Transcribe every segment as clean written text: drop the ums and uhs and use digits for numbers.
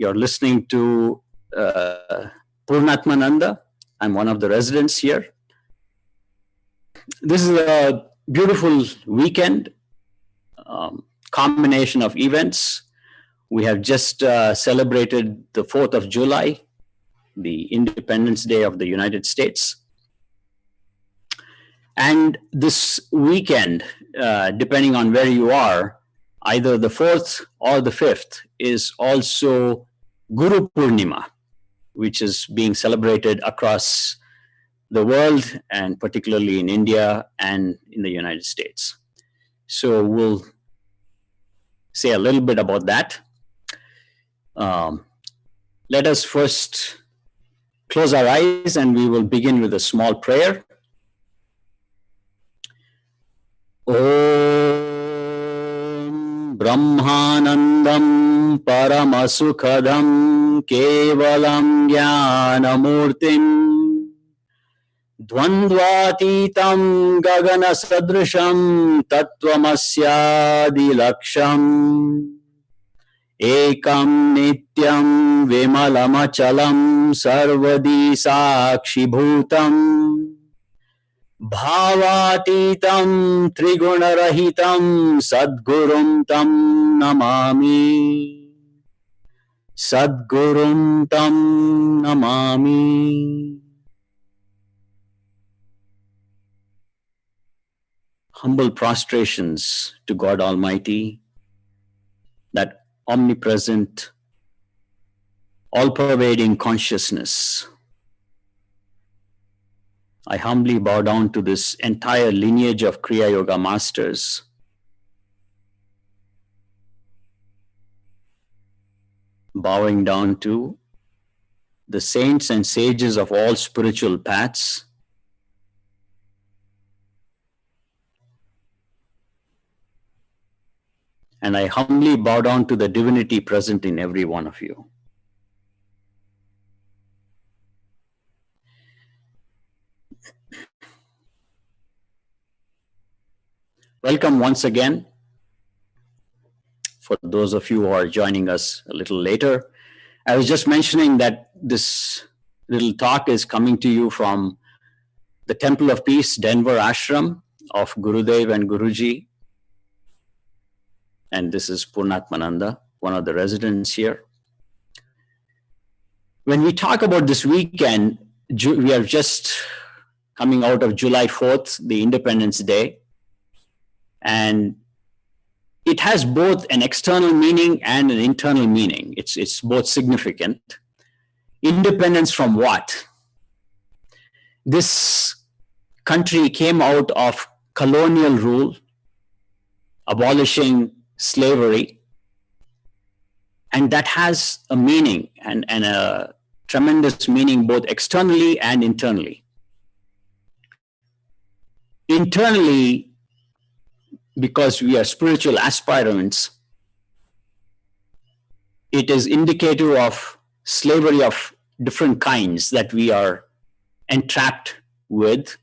You're listening to Purnatmananda. I'm one of the residents here. This is a beautiful weekend, combination of events. We have just celebrated the 4th of July, the Independence Day of the United States. And this weekend, depending on where you are, either the 4th or the 5th, is also Guru Purnima, which is being celebrated across the world, and particularly in India and in the United States. So we'll say a little bit about that. Let us first close our eyes and we will begin with a small prayer. Om Brahmanandam Paramasukhadam Kevalam Jnanamurtim Dvandvatitam Gagana Sadrisham Tattvamasya Laksham Ekam Nityam Vimalamachalam Sarvadi Sakshibhutam Bhavatitam Trigunarahitam Sadgurum Tam Namami Sadgurum Tam Namami. Humble prostrations to God Almighty, that omnipresent, all-pervading consciousness. I humbly bow down to this entire lineage of Kriya Yoga masters. Bowing down to the saints and sages of all spiritual paths. And I humbly bow down to the divinity present in every one of you. Welcome once again. For those of you who are joining us a little later, I was just mentioning that this little talk is coming to you from the Temple of Peace, Denver Ashram of Gurudev and Guruji. And this is Purnatmananda, one of the residents here. When we talk about this weekend, we are just coming out of July 4th, the Independence Day. And it has both an external meaning and an internal meaning. It's both significant. Independence from what? This country came out of colonial rule, abolishing slavery, and that has a meaning and a tremendous meaning both externally and internally. Internally, because we are spiritual aspirants, it is indicative of slavery of different kinds that we are entrapped with.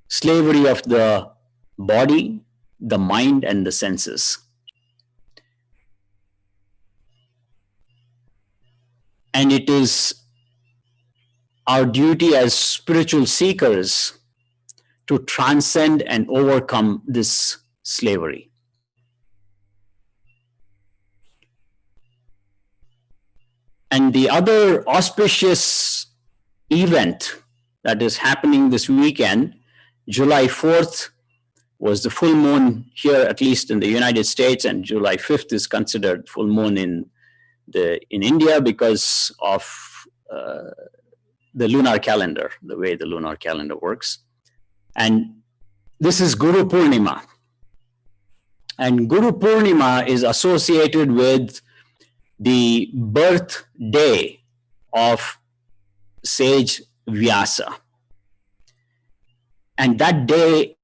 Slavery of the body, the mind, and the senses. And it is our duty as spiritual seekers to transcend and overcome this slavery. And the other auspicious event that is happening this weekend, July 4th, was the full moon here, at least in the United States, and July 5th is considered full moon in India because of the lunar calendar, the way the lunar calendar works. And this is Guru Purnima. And Guru Purnima is associated with the birthday of sage Vyasa. And that day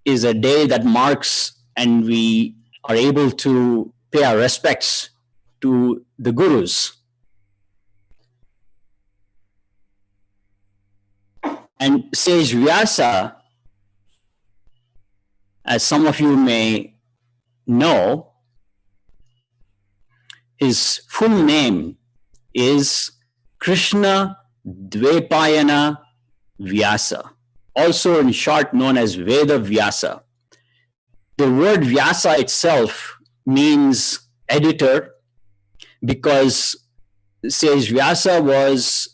is a day that marks, and we are able to pay our respects to the gurus. And sage Vyasa, as some of you may know, his full name is Krishna Dvaipayana Vyasa, also in short known as Veda Vyasa. The word Vyasa itself means editor, because Sage Vyasa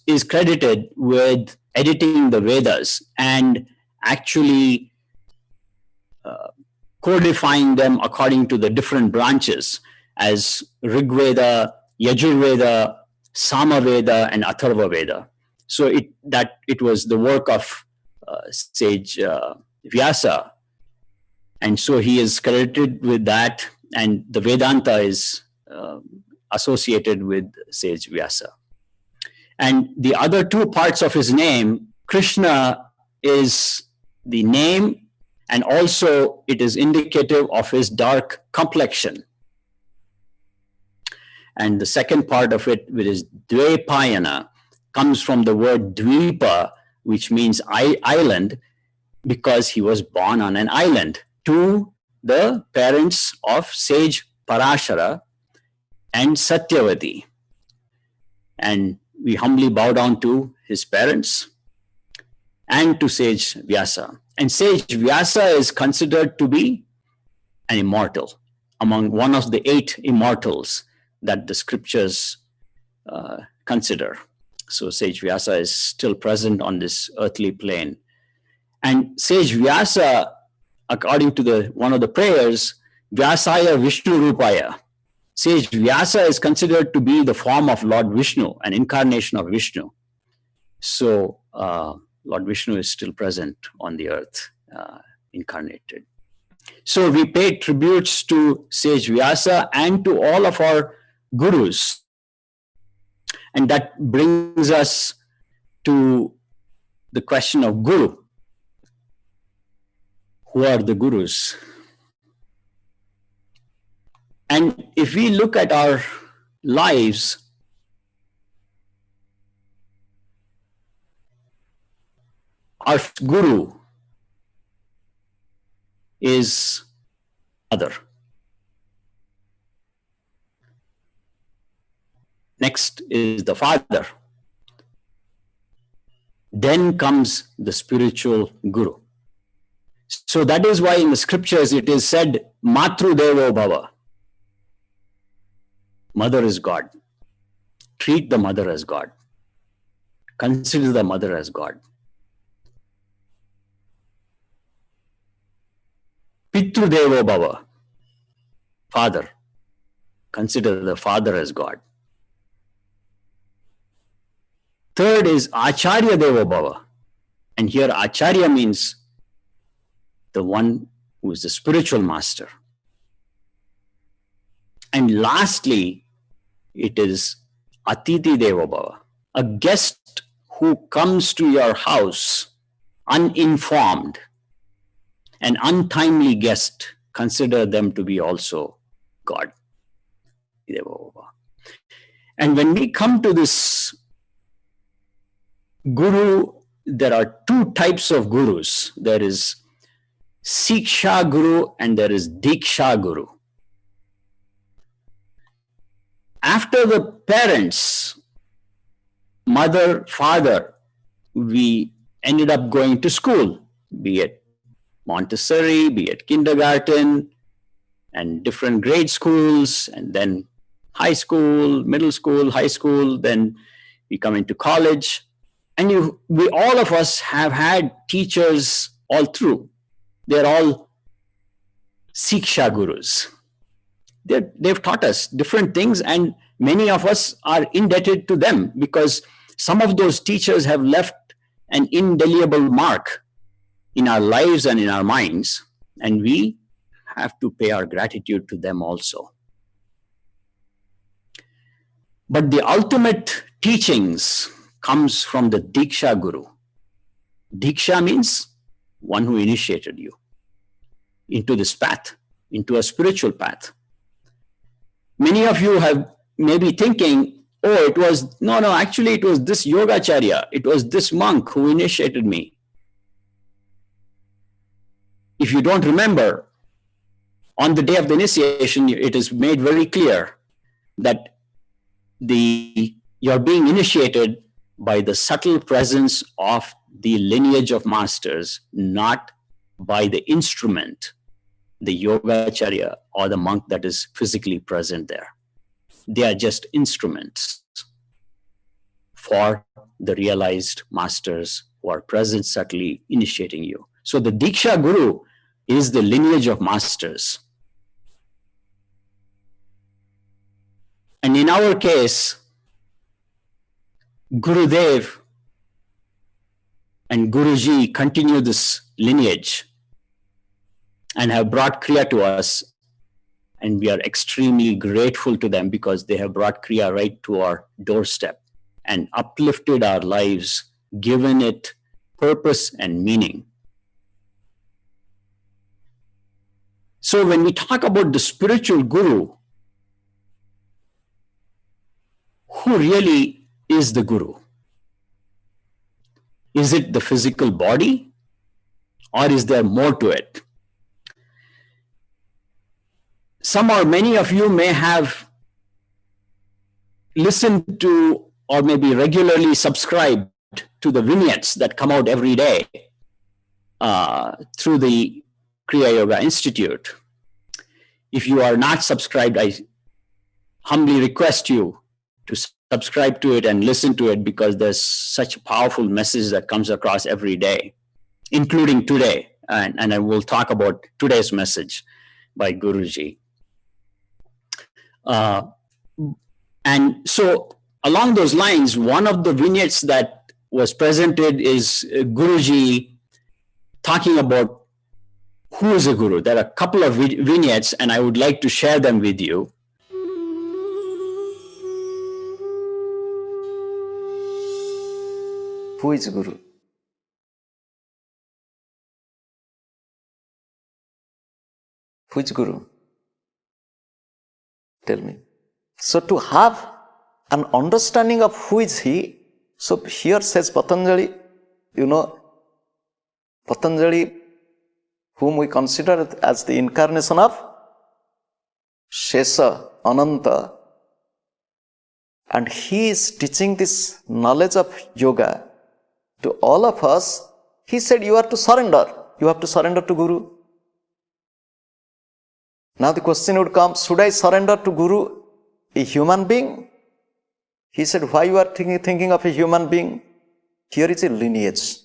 is credited with editing the Vedas and actually codifying them according to the different branches as Rig Veda, Yajur Veda, Samaveda, and Atharva Veda. So it was the work of Sage Vyasa, and so he is credited with that, and the Vedanta is associated with Sage Vyasa. And the other two parts of his name, Krishna is the name, and also it is indicative of his dark complexion. And the second part of it, which is Dvaipayana, comes from the word Dvipa, which means island, because he was born on an island to the parents of Sage Parashara and Satyavati. And we humbly bow down to his parents and to Sage Vyasa. And Sage Vyasa is considered to be an immortal, among one of the 8 immortals that the scriptures consider. So Sage Vyasa is still present on this earthly plane. And Sage Vyasa, according to one of the prayers, Vyasaya Vishnu Rupaya, Sage Vyasa is considered to be the form of Lord Vishnu, an incarnation of Vishnu. So Lord Vishnu is still present on the earth, incarnated. So we pay tributes to Sage Vyasa and to all of our gurus. And that brings us to the question of guru. Who are the gurus? And if we look at our lives, our guru is mother. Next is the father. Then comes the spiritual guru. So that is why in the scriptures it is said, Matru Devo Bhava. Mother is God. Treat the mother as God. Consider the mother as God. Pitru Devo Bhava. Father. Consider the father as God. Third is Acharya Devo Bhava. And here Acharya means the one who is the spiritual master. And lastly, it is Atiti Devo Bhava, a guest who comes to your house uninformed, an untimely guest. Consider them to be also God. And when we come to this guru, there are 2 types of gurus. There is Siksha Guru and there is Diksha Guru. After the parents, mother, father, we ended up going to school, be it Montessori, be it kindergarten, and different grade schools, and then high school, middle school, high school, then we come into college. And we all of us have had teachers all through. They're all Siksha Gurus. They've taught us different things, and many of us are indebted to them because some of those teachers have left an indelible mark in our lives and in our minds, and we have to pay our gratitude to them also. But the ultimate teachings comes from the Diksha Guru. Diksha means one who initiated you into this path, into a spiritual path. Many of you have maybe thinking, actually it was this Yogacharya, it was this monk who initiated me. If you don't remember, on the day of the initiation, it is made very clear that you're being initiated by the subtle presence of the lineage of masters, not by the instrument, the yogacharya or the monk that is physically present there. They are just instruments for the realized masters who are present subtly initiating you. So the Diksha Guru is the lineage of masters. And in our case, Gurudev and Guruji continue this lineage and have brought Kriya to us. And we are extremely grateful to them because they have brought Kriya right to our doorstep and uplifted our lives, given it purpose and meaning. So when we talk about the spiritual guru, who really is the guru? Is it the physical body, or is there more to it? Some or many of you may have listened to or maybe regularly subscribed to the vignettes that come out every day through the Kriya Yoga Institute. If you are not subscribed, I humbly request you to subscribe to it and listen to it, because there's such a powerful message that comes across every day, including today. And I will talk about today's message by Guruji. And so along those lines, one of the vignettes that was presented is Guruji talking about who is a guru. There are a couple of vignettes, and I would like to share them with you. Who is Guru? Who is Guru? Tell me. So to have an understanding of who is he, so here says Patanjali, Patanjali, whom we consider as the incarnation of Shesha, Ananta, and he is teaching this knowledge of yoga to all of us. He said, you are to surrender. You have to surrender to Guru. Now the question would come, should I surrender to Guru, a human being? He said, why you are thinking of a human being? Here is a lineage.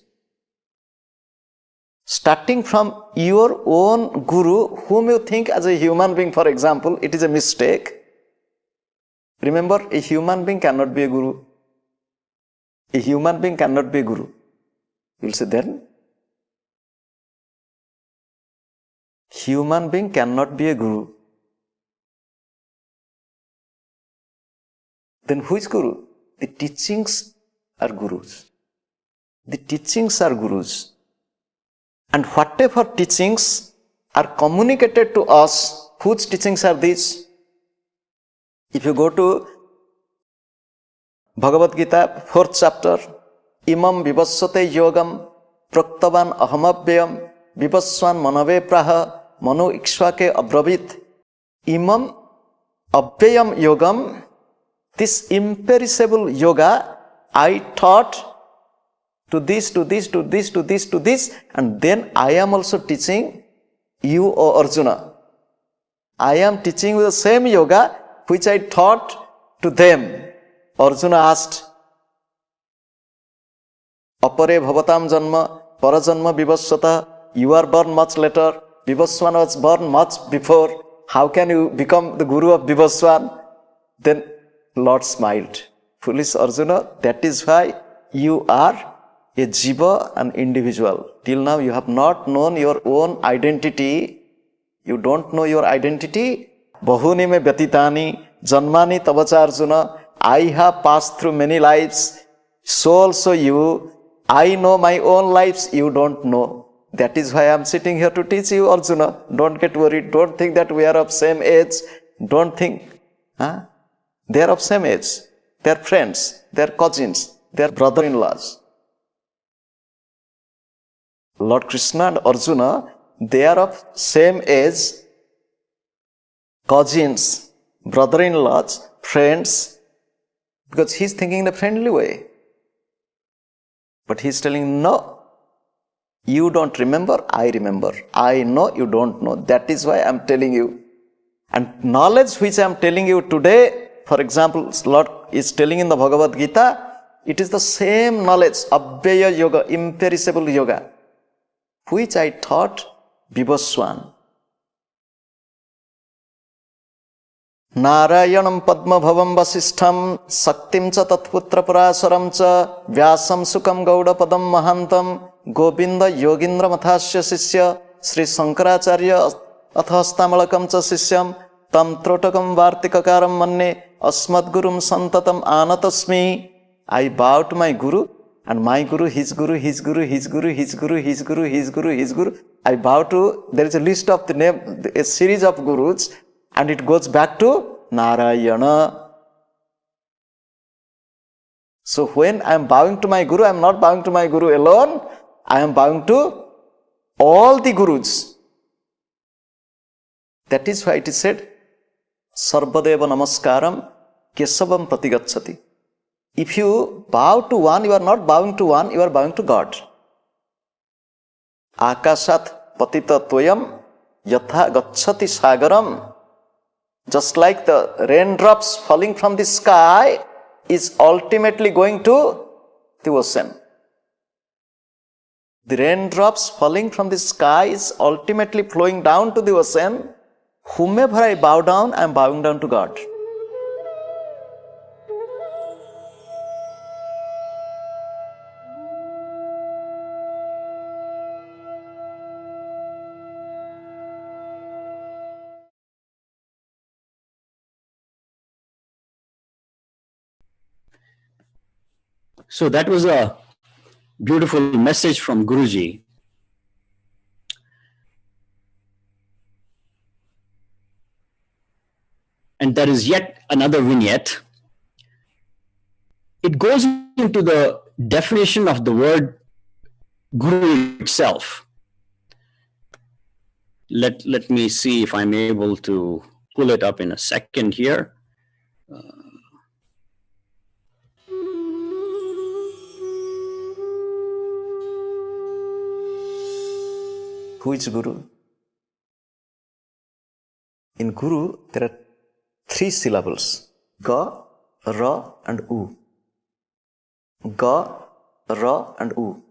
Starting from your own Guru, whom you think as a human being, for example, it is a mistake. Remember, a human being cannot be a Guru. A human being cannot be a Guru. You will say, then? Human being cannot be a Guru. Then who is Guru? The teachings are Gurus. The teachings are Gurus. And whatever teachings are communicated to us, whose teachings are these? If you go to Bhagavad Gita, 4th chapter, Imam Vivassate Yogam Praktavan Ahamabhyam Vivaswan Manave Praha Mano Ikshvake Abravit. Imam Abhyam Yogam, this imperishable yoga, I taught to this, to this, to this, to this, to this, and then I am also teaching you, O Arjuna. I am teaching you the same yoga which I taught to them. Arjuna asked, Apare bhavatam janma, parajanma vivasvata, you are born much later, Vivaswan was born much before, how can you become the Guru of Vivaswan? Then Lord smiled. Foolish Arjuna, that is why you are a jiva, an individual. Till now you have not known your own identity. You don't know your identity. Bahuni me vyatitani, janmani tavacha Arjuna. I have passed through many lives. So also you. I know my own lives, you don't know. That is why I am sitting here to teach you, Arjuna. Don't get worried. Don't think that we are of same age. Don't think. They are of same age. They are friends. They are cousins. They are brother-in-laws. Lord Krishna and Arjuna, they are of same age, cousins, brother-in-laws, friends, because he's thinking in a friendly way. But he's telling, no, you don't remember, I remember. I know, you don't know. That is why I'm telling you. And knowledge which I'm telling you today, for example, Lord is telling in the Bhagavad Gita, it is the same knowledge, Abhyaya Yoga, imperishable yoga, which I taught Vivaswan. Narayanam Padma Bhavam Vasishtham Saktim cha Tatputra Parasaram cha Vyasam Sukam Gauda Padam Mahantam Govinda Yogindra Mathasya Sisya Sri Sankaracharya Athastamalakamcha Sisyam Tam Trotakam Vartikakaram Manne Asmad Gurum Santatam Anatasmi. I bow to my Guru, and my Guru, his Guru, his Guru, his Guru, his Guru, his Guru, his Guru, his Guru. I bow to, there is a list of the name, a series of Gurus, and it goes back to Narayana. So when I am bowing to my Guru, I am not bowing to my Guru alone, I am bowing to all the Gurus. That is why it is said, Sarvadeva Namaskaram Kesavam Pratigacchati. If you bow to one, you are not bowing to one, you are bowing to God. Akashat patita toyam yatha gacchati sagaram. Just like the raindrops falling from the sky is ultimately going to the ocean. The raindrops falling from the sky is ultimately flowing down to the ocean. Whomever I bow down, I am bowing down to God. So that was a beautiful message from Guruji. And there is yet another vignette. It goes into the definition of the word Guru itself. Let me see if I'm able to pull it up in a second here. Who is Guru? In Guru, there are 3 syllables. Ga, Ra and U. Ga, Ra and U.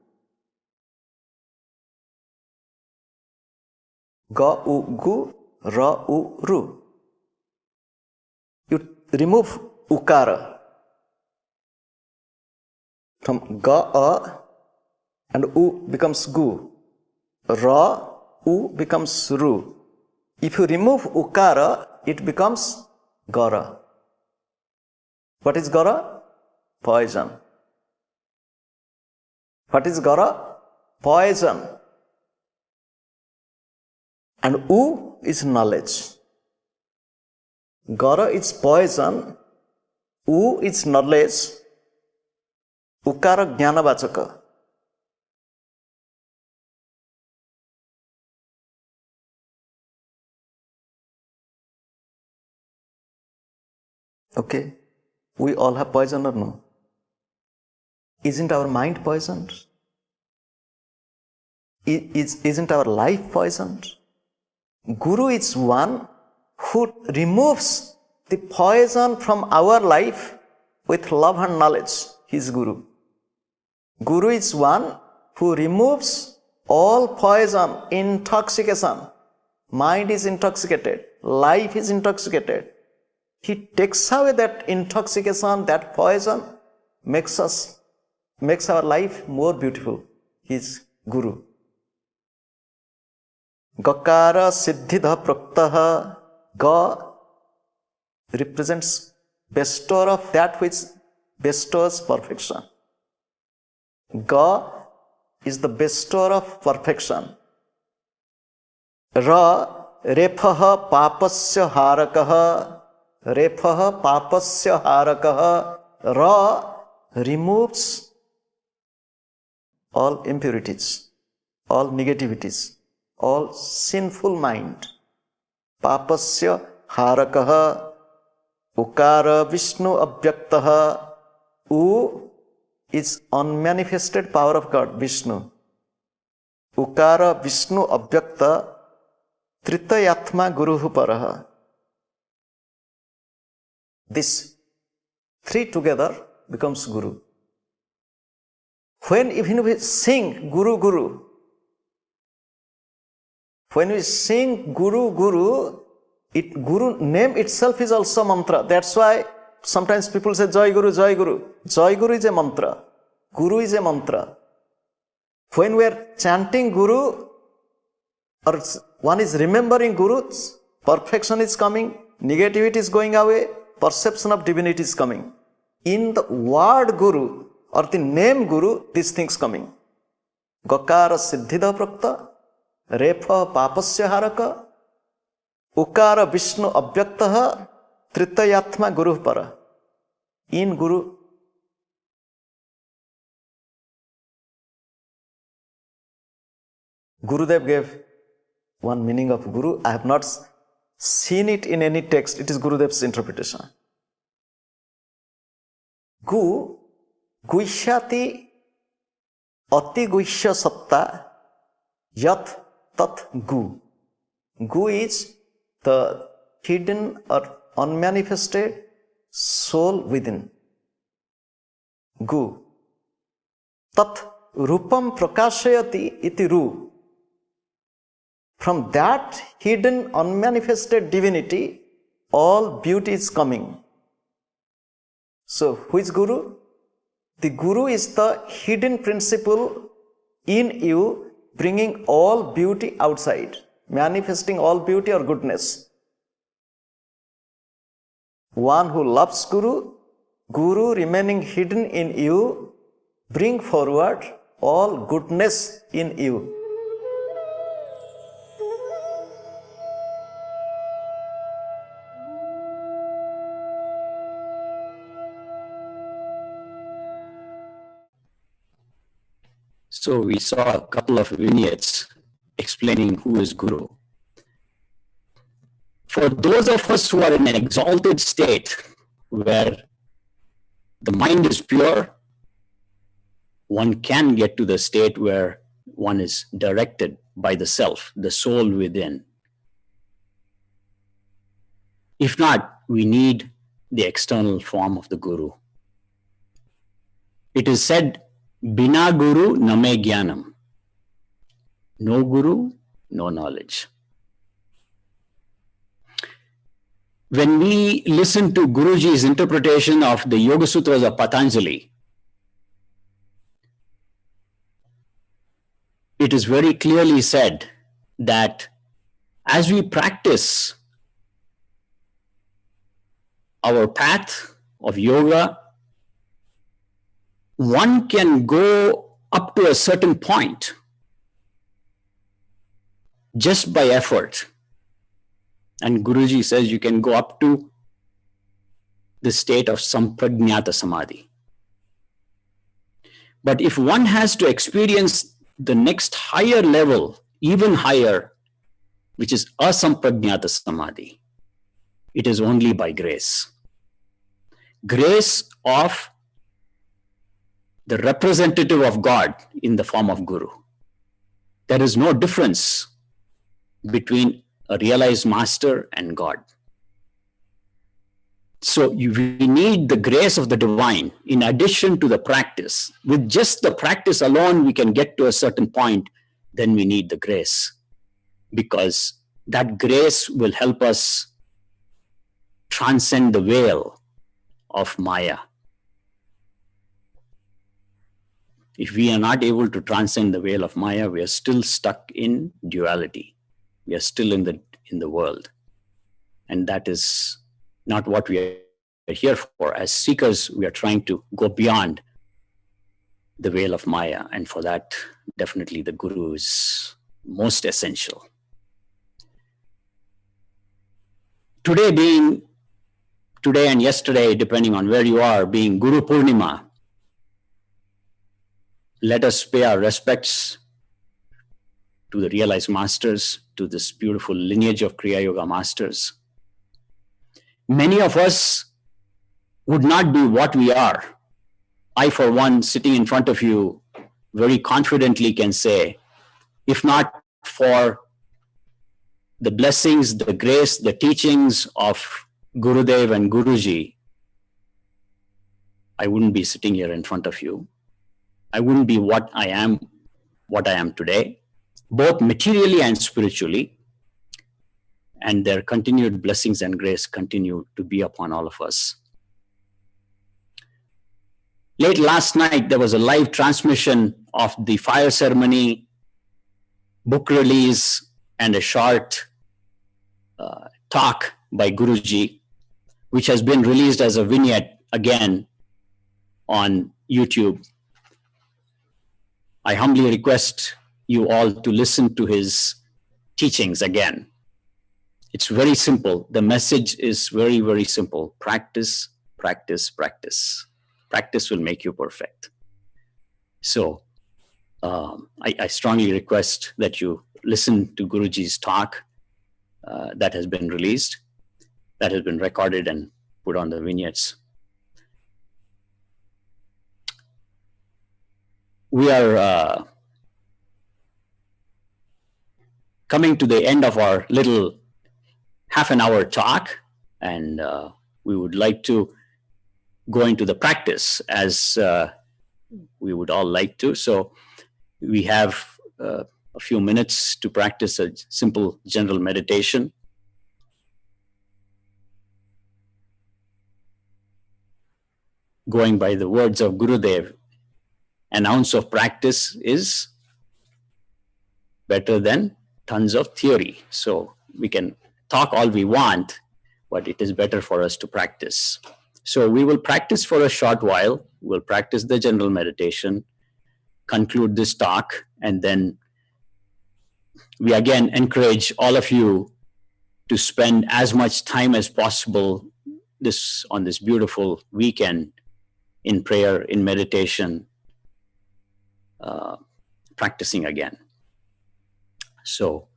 Ga, U, Gu, Ra, U, Ru. You remove Ukara. From Ga, A and U becomes Gu. Ra, U becomes Ru. If you remove Ukara, it becomes Gara. What is Gara? Poison. What is Gara? Poison. And U is knowledge. Gara is poison. U is knowledge. Ukara Jnanavachaka. Okay, we all have poison or no? Isn't our mind poisoned? Isn't our life poisoned? Guru is one who removes the poison from our life with love and knowledge. He is Guru. Guru is one who removes all poison, intoxication. Mind is intoxicated, life is intoxicated. He takes away that intoxication, that poison, makes our life more beautiful. He is Guru. Gakara siddhidha praktaha. Ga represents bestower of that which bestows perfection. Ga is the bestower of perfection. Ra repaha papasya harakaha. Repaha papasya harakaha. Ra removes all impurities, all negativities, all sinful mind. Papasya harakaha. Ukara Vishnu Avyaktaha. U is unmanifested power of God, Vishnu. Ukara Vishnu Avyakta Tritayatma Guruhu Paraha. This three together becomes Guru. When even we sing Guru Guru, when we sing Guru Guru, Guru name itself is also mantra. That's why sometimes people say Jai Guru, Jai Guru. Jai Guru is a mantra. Guru is a mantra. When we are chanting Guru, or one is remembering Guru, perfection is coming, negativity is going away, perception of divinity is coming. In the word Guru or the name Guru, these things coming. Gakara siddhida prakta, refa papasya haraka, ukara Vishnu avyaktaha, tritayatma Guru para. In Guru, Gurudev gave one meaning of Guru. I have not seen it in any text. It is Gurudev's interpretation. Gu, guishyati ati guishya satta yat tat gu. Gu is the hidden or unmanifested soul within. Gu. Tat rupam prakashayati iti ru. From that hidden unmanifested divinity, all beauty is coming. So, who is Guru? The Guru is the hidden principle in you, bringing all beauty outside, manifesting all beauty or goodness. One who loves Guru, Guru remaining hidden in you, bring forward all goodness in you. So we saw a couple of vignettes explaining who is Guru. For those of us who are in an exalted state where the mind is pure, one can get to the state where one is directed by the self, the soul within. If not, we need the external form of the Guru. It is said, Bina Guru Name Jnanam. No Guru, no knowledge. When we listen to Guruji's interpretation of the Yoga Sutras of Patanjali, it is very clearly said that as we practice our path of yoga, one can go up to a certain point just by effort. And Guruji says you can go up to the state of Samprajñata Samadhi. But if one has to experience the next higher level, even higher, which is Asamprajñata Samadhi, it is only by grace. Grace of the representative of God in the form of Guru. There is no difference between a realized master and God. So we need the grace of the divine in addition to the practice. With just the practice alone, we can get to a certain point. Then we need the grace, because that grace will help us transcend the veil of Maya. If we are not able to transcend the veil of Maya, we are still stuck in duality. We are still in the world. And that is not what we are here for. As seekers, we are trying to go beyond the veil of Maya. And for that, definitely the Guru is most essential. Today and yesterday, depending on where you are, being Guru Purnima, let us pay our respects to the realized masters, to this beautiful lineage of Kriya Yoga masters. many of us would not be what we are. I, for one, sitting in front of you, very confidently can say, if not for the blessings, the grace, the teachings of Gurudev and Guruji, I wouldn't be sitting here in front of you. I wouldn't be what I am today, both materially and spiritually. And their continued blessings and grace continue to be upon all of us. Late last night, there was a live transmission of the fire ceremony, book release, and a short talk by Guruji, which has been released as a vignette again on YouTube. I humbly request you all to listen to his teachings again. It's very simple. The message is very, very simple. Practice, practice, practice. Practice will make you perfect. So I strongly request that you listen to Guruji's talk that has been released, that has been recorded and put on the vignettes. We are coming to the end of our little half an hour talk, and we would like to go into the practice as we would all like to. So we have a few minutes to practice a simple general meditation. Going by the words of Gurudev, an ounce of practice is better than tons of theory. So we can talk all we want, but it is better for us to practice. So we will practice for a short while. We'll practice the general meditation, conclude this talk, and then we again encourage all of you to spend as much time as possible on this beautiful weekend in prayer, in meditation, practicing again. So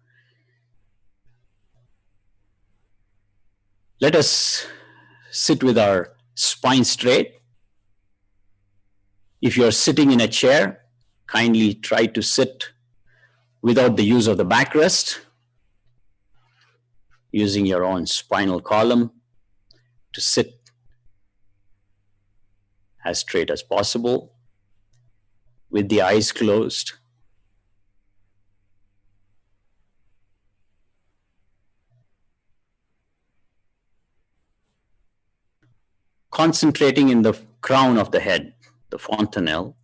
let us sit with our spine straight. If you're sitting in a chair, kindly try to sit without the use of the backrest, using your own spinal column to sit as straight as possible with the eyes closed. Concentrating in the crown of the head, the fontanelle.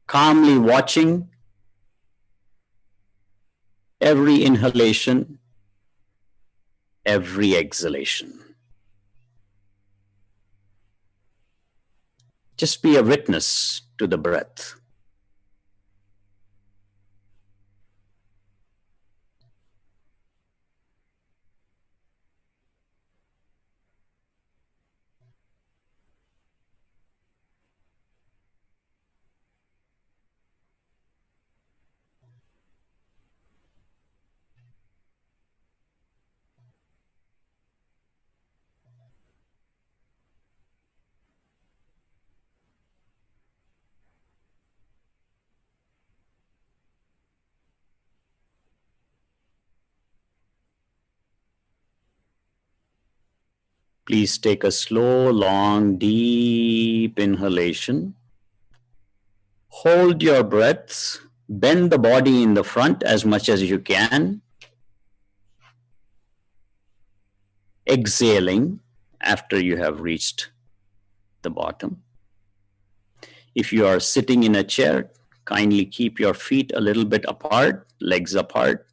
Calmly watching every inhalation, every exhalation. Just be a witness to the breath. Please take a slow, long, deep inhalation. Hold your breath. Bend the body in the front as much as you can. Exhaling after you have reached the bottom. If you are sitting in a chair, kindly keep your feet a little bit apart, legs apart,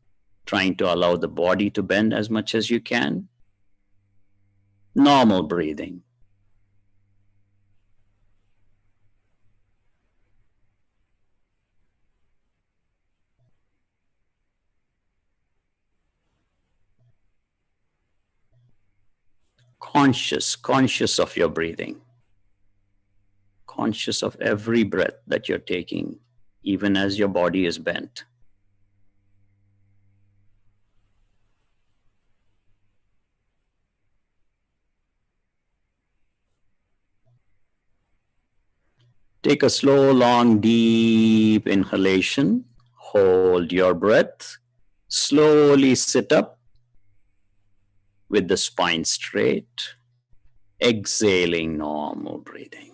trying to allow the body to bend as much as you can. Normal breathing. Conscious of your breathing. Conscious of every breath that you're taking, even as your body is bent. Take a slow, long, deep inhalation. Hold your breath. Slowly sit up with the spine straight. Exhaling, normal breathing.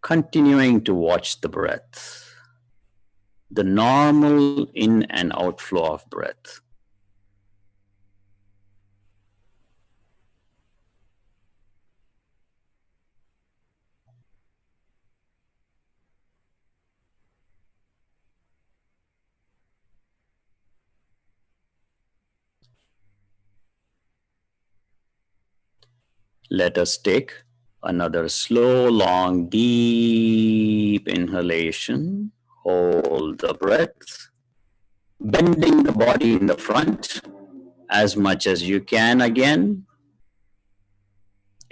Continuing to watch the breath, the normal in and outflow of breath. Let us take another slow, long, deep inhalation. Hold the breath, bending the body in the front as much as you can again.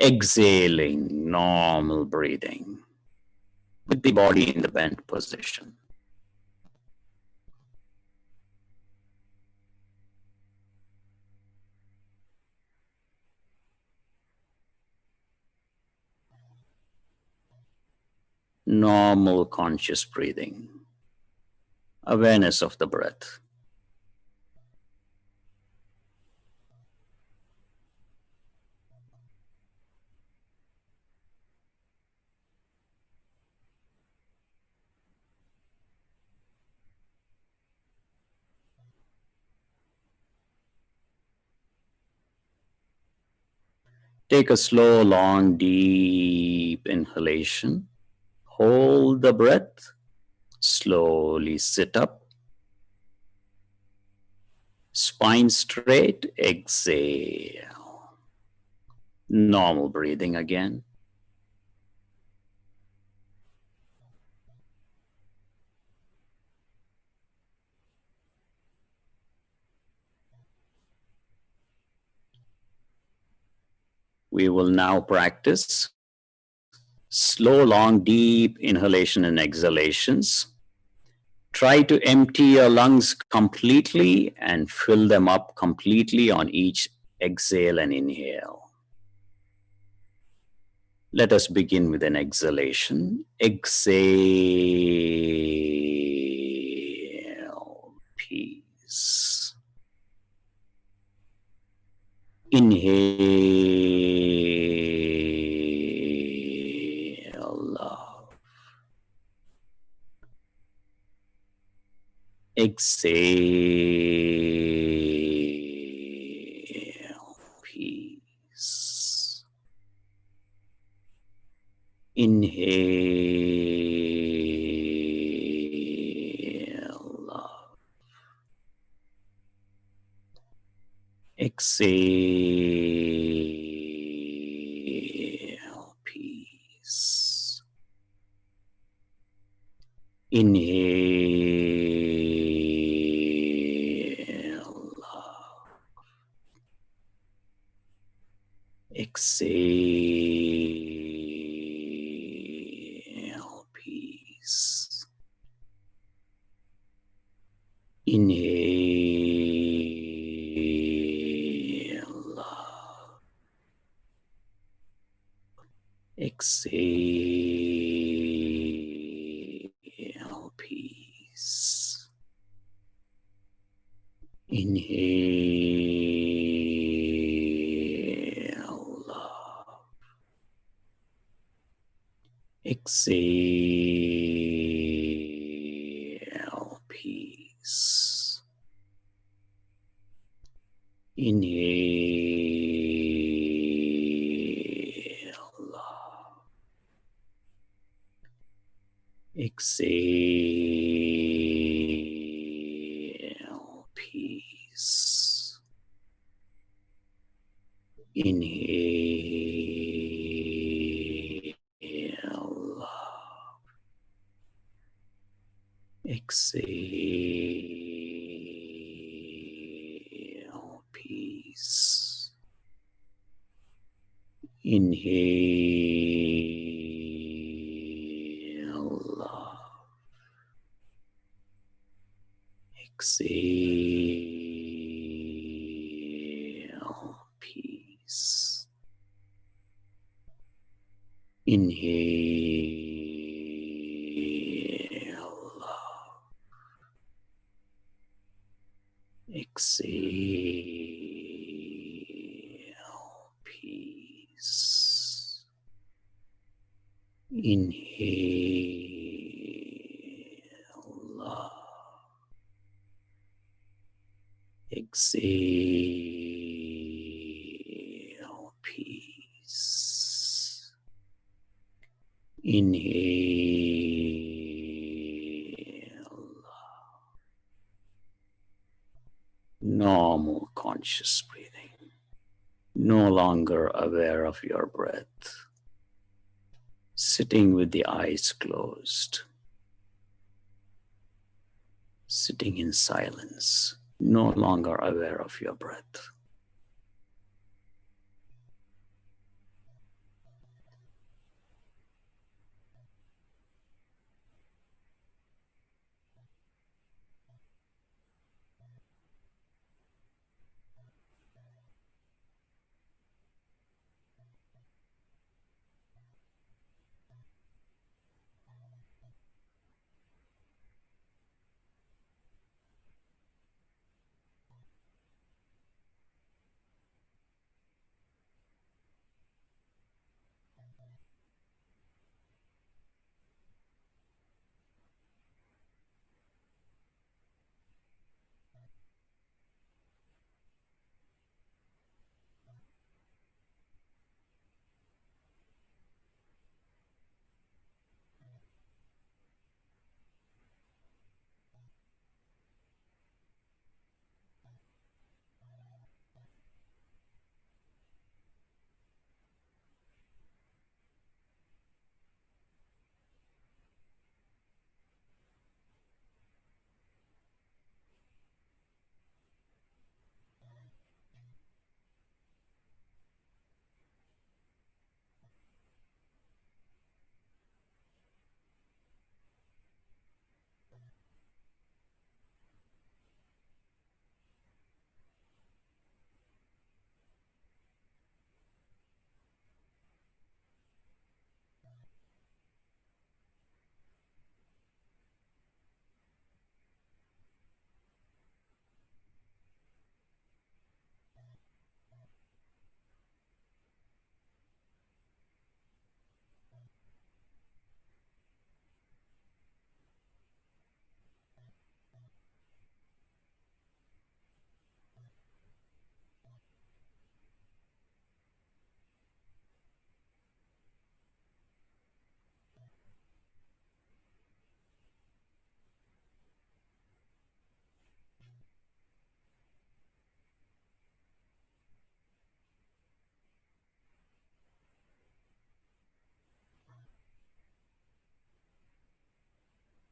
Exhaling, normal breathing with the body in the bent position. Normal conscious breathing. Awareness of the breath. Take a slow, long, deep inhalation. Hold the breath. Slowly sit up. Spine straight. Exhale. Normal breathing again. We will now practice slow, long, deep inhalation and exhalations. Try to empty your lungs completely and fill them up completely on each exhale and inhale. Let us begin with an exhalation. Exhale, peace. Inhale, love. Exhale, peace. Inhale, love. Exhale, peace. Inhale, love. Exhale, peace. Inhale, love. Exhale, peace. Inhale, love. Exhale, peace. Inhale, love. Exhale, peace. Inhale, love. Exhale, peace. Inhale, love. Exhale, peace. Inhale. Exhale. Peace. Inhale. Love. Exhale. Peace. Inhale. Normal conscious breathing. No longer aware of your breath. Sitting with the eyes closed. Sitting in silence. No longer aware of your breath.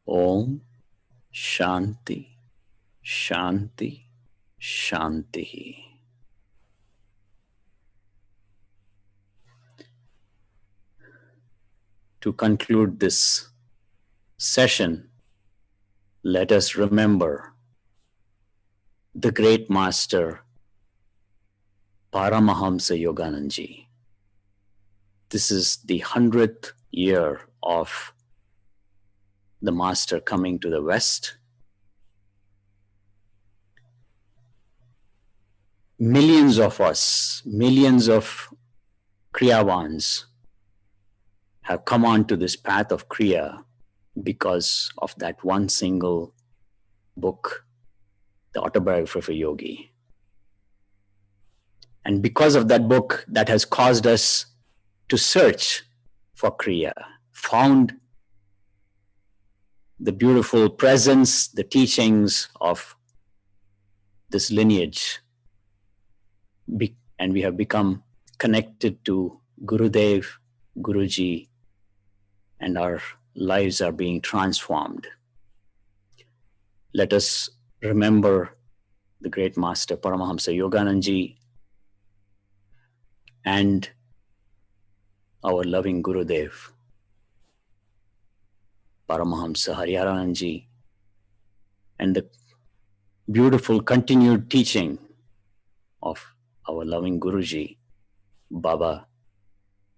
Om Shanti, Shanti, Shanti. To conclude this session, let us remember the great master Paramahamsa Yoganandaji. This is the 100th year of the master coming to the West. Millions of us, millions of Kriyavans have come onto this path of Kriya because of that one single book, The Autobiography of a Yogi. And because of that book, that has caused us to search for Kriya, found the beautiful presence, the teachings of this lineage, and we have become connected to Gurudev, Guruji, and our lives are being transformed. Let us remember the great master Paramahamsa Yoganandaji and our loving Gurudev, Paramahamsa Hariharanandaji, and the beautiful continued teaching of our loving Guruji, Baba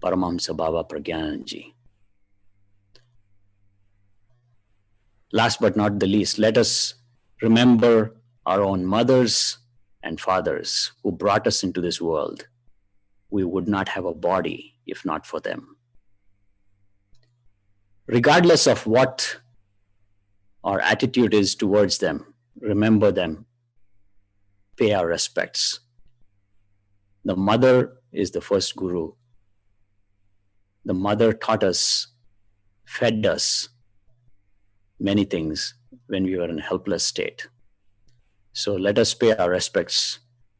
Paramahamsa Baba Pragyananji. Last but not the least, let us remember our own mothers and fathers who brought us into this world. We would not have a body if not for them. Regardless of what our attitude is towards them, remember them, pay our respects. The mother is the first guru. The mother taught us, fed us many things when we were in a helpless state. So let us pay our respects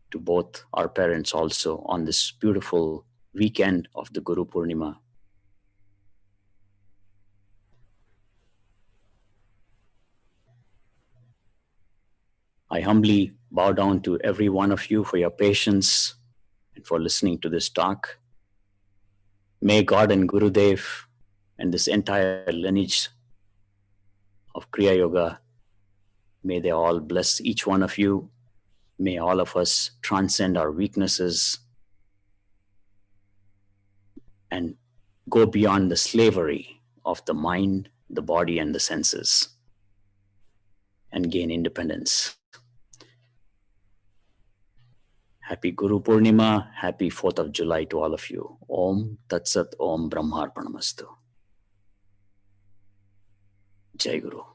to both our parents also on this beautiful weekend of the Guru Purnima. I humbly bow down to every one of you for your patience and for listening to this talk. May God and Gurudev and this entire lineage of Kriya Yoga, may they all bless each one of you. May all of us transcend our weaknesses and go beyond the slavery of the mind, the body, and the senses and gain independence. Happy Guru Purnima, happy 4th of July to all of you. Om Tat Sat Om Brahmarpanamastu. Jai Guru.